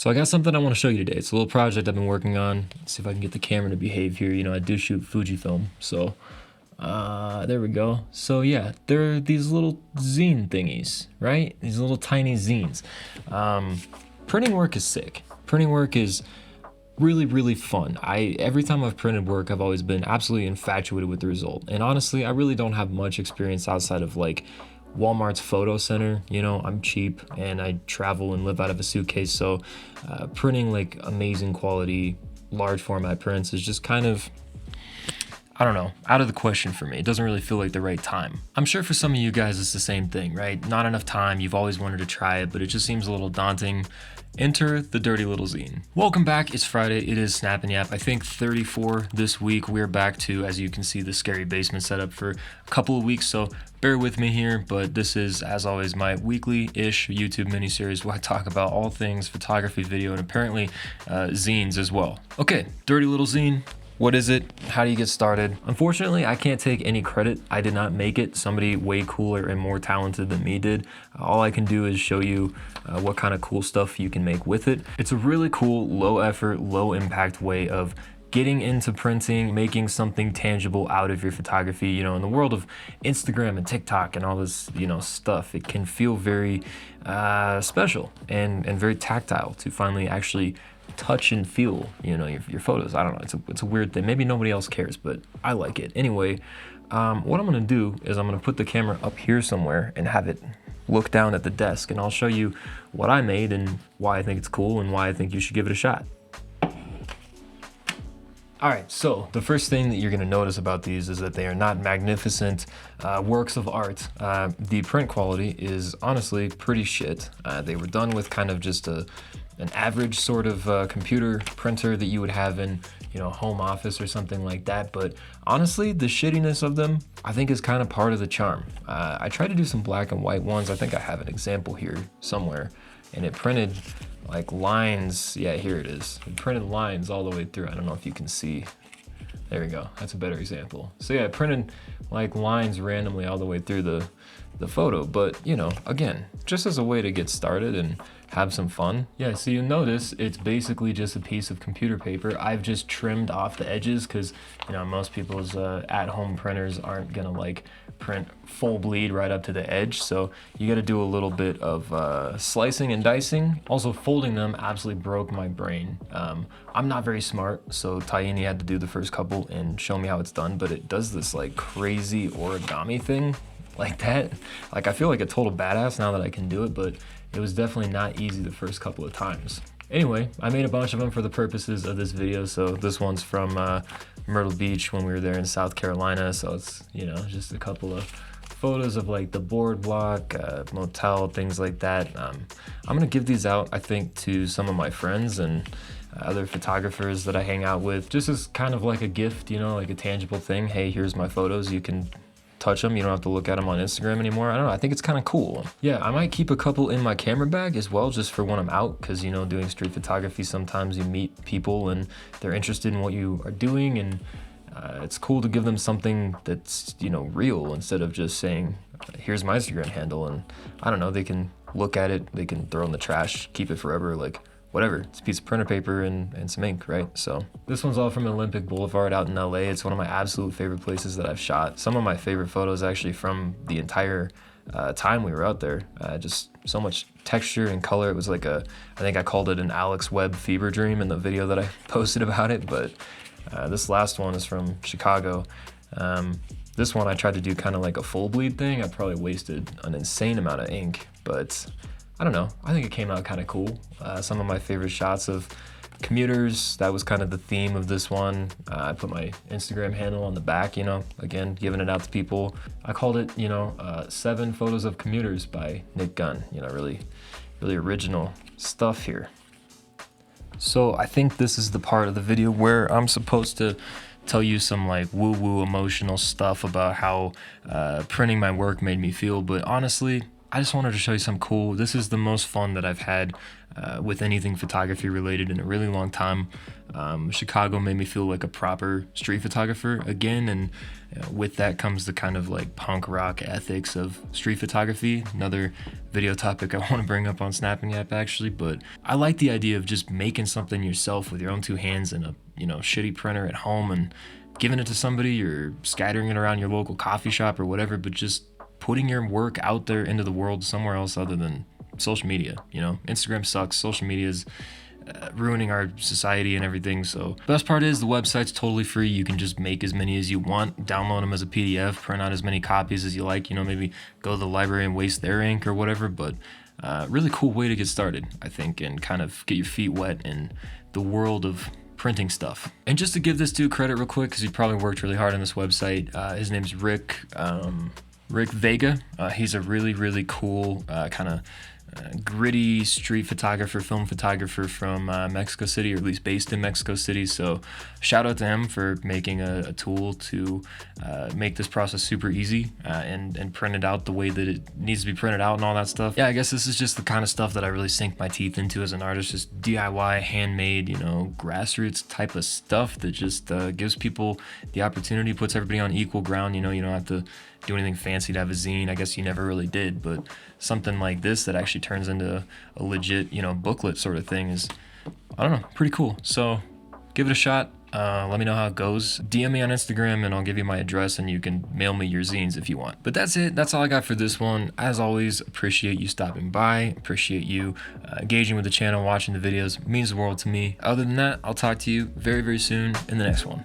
So I got something I want to show you today. It's a little project I've been working on. Let's see if I can get the camera to behave here. You know, I do shoot Fujifilm, so there we go. So yeah, there are these little zine thingies, right? These little tiny zines. Printing work is sick. Printing work is really fun. Every time I've printed work, I've always been absolutely infatuated with the result. And honestly, I really don't have much experience outside of like Walmart's photo center. You know, I'm cheap and I travel and live out of a suitcase, so printing like amazing quality large format prints is just kind of, I don't know, out of the question for me. It doesn't really feel like the right time. I'm sure for some of you guys it's the same thing, right? Not enough time, you've always wanted to try it, but it just seems a little daunting. Enter the dirty little zine. Welcome back, it's Friday, it is Snap and Yap. I think 34 this week. We're back to, as you can see, the scary basement setup for a couple of weeks, so bear with me here, but this is, as always, my weekly-ish YouTube miniseries where I talk about all things photography, video, and apparently zines as well. Okay, dirty little zine. What is it? How do you get started? Unfortunately, I can't take any credit. I did not make it. Somebody way cooler and more talented than me did. All I can do is show you what kind of cool stuff you can make with it. It's a really cool, low effort, low impact way of getting into printing, making something tangible out of your photography. You know, in the world of Instagram and TikTok and all this, you know, stuff, it can feel very special and very tactile to finally actually touch and feel, you know, your photos. I don't know, it's a weird thing. Maybe nobody else cares, but I like it. Anyway, what I'm gonna do is I'm gonna put the camera up here somewhere and have it look down at the desk, and I'll show you what I made and why I think it's cool and why I think you should give it a shot. All right, so the first thing that you're gonna notice about these is that they are not magnificent works of art. The print quality is honestly pretty shit. They were done with kind of just an average sort of computer printer that you would have in, you know, home office or something like that. But honestly, the shittiness of them, I think, is kind of part of the charm. I tried to do some black and white ones. I think I have an example here somewhere, and it printed like lines. Yeah, here it is. It printed lines all the way through. I don't know if you can see. There we go. That's a better example. So yeah, it printed like lines randomly all the way through the photo. But, you know, again, just as a way to get started and have some fun. Yeah, so you notice it's basically just a piece of computer paper. I've just trimmed off the edges because, you know, most people's at-home printers aren't gonna like print full bleed right up to the edge. So you gotta do a little bit of slicing and dicing. Also, folding them absolutely broke my brain. I'm not very smart, so Taini had to do the first couple and show me how it's done, but it does this like crazy origami thing like that. Like, I feel like a total badass now that I can do it, but it was definitely not easy the first couple of times. Anyway, I made a bunch of them for the purposes of this video. So this one's from Myrtle Beach when we were there in South Carolina. So it's, you know, just a couple of photos of like the boardwalk, motel, things like that. I'm gonna give these out, I think, to some of my friends and other photographers that I hang out with, just as kind of like a gift, you know, like a tangible thing. Hey, here's my photos, you can touch them, you don't have to look at them on Instagram anymore. I don't know, I think it's kind of cool. Yeah, I might keep a couple in my camera bag as well, just for when I'm out, because, you know, doing street photography, sometimes you meet people and they're interested in what you are doing, and it's cool to give them something that's, you know, real, instead of just saying, here's my Instagram handle, and I don't know, they can look at it, they can throw it in the trash, keep it forever, like, whatever. It's a piece of printer paper and some ink, right? So this one's all from Olympic Boulevard out in LA. It's one of my absolute favorite places that I've shot. Some of my favorite photos actually from the entire time we were out there. Just so much texture and color. It was like I think I called it an Alex Webb fever dream in the video that I posted about it, but this last one is from Chicago. This one I tried to do kind of like a full bleed thing. I probably wasted an insane amount of ink, but I don't know, I think it came out kind of cool. Some of my favorite shots of commuters, that was kind of the theme of this one. I put my Instagram handle on the back, you know, again, giving it out to people. I called it, you know, 7 Photos of Commuters by Gunn. You know, really original stuff here. So I think this is the part of the video where I'm supposed to tell you some like woo-woo emotional stuff about how printing my work made me feel, but honestly, I just wanted to show you something cool. This is the most fun that I've had with anything photography related in a really long time. Chicago made me feel like a proper street photographer again, and with that comes the kind of like punk rock ethics of street photography. Another video topic I want to bring up on Snapping App actually, but I like the idea of just making something yourself with your own two hands and a shitty printer at home and giving it to somebody or scattering it around your local coffee shop or whatever, but just putting your work out there into the world somewhere else other than social media. Instagram sucks. Social media is ruining our society and everything. So best part is the website's totally free. You can just make as many as you want, download them as a PDF, print out as many copies as you like, maybe go to the library and waste their ink or whatever, but really cool way to get started, I think, and kind of get your feet wet in the world of printing stuff. And just to give this dude credit real quick, because he probably worked really hard on this website, his name's Rick Vega. He's a really, really cool kind of gritty street photographer, film photographer from Mexico City, or at least based in Mexico City. So shout out to him for making a tool to make this process super easy and print it out the way that it needs to be printed out and all that stuff. Yeah, I guess this is just the kind of stuff that I really sink my teeth into as an artist, just DIY, handmade, grassroots type of stuff that just gives people the opportunity, puts everybody on equal ground. You don't have to do anything fancy to have a zine. I guess you never really did, but something like this that actually turns into a legit, booklet sort of thing is, I don't know, pretty cool. So give it a shot. Let me know how it goes. DM me on Instagram and I'll give you my address and you can mail me your zines if you want. But that's it. That's all I got for this one. As always, appreciate you stopping by. Appreciate you engaging with the channel, watching the videos. It means the world to me. Other than that, I'll talk to you very, very soon in the next one.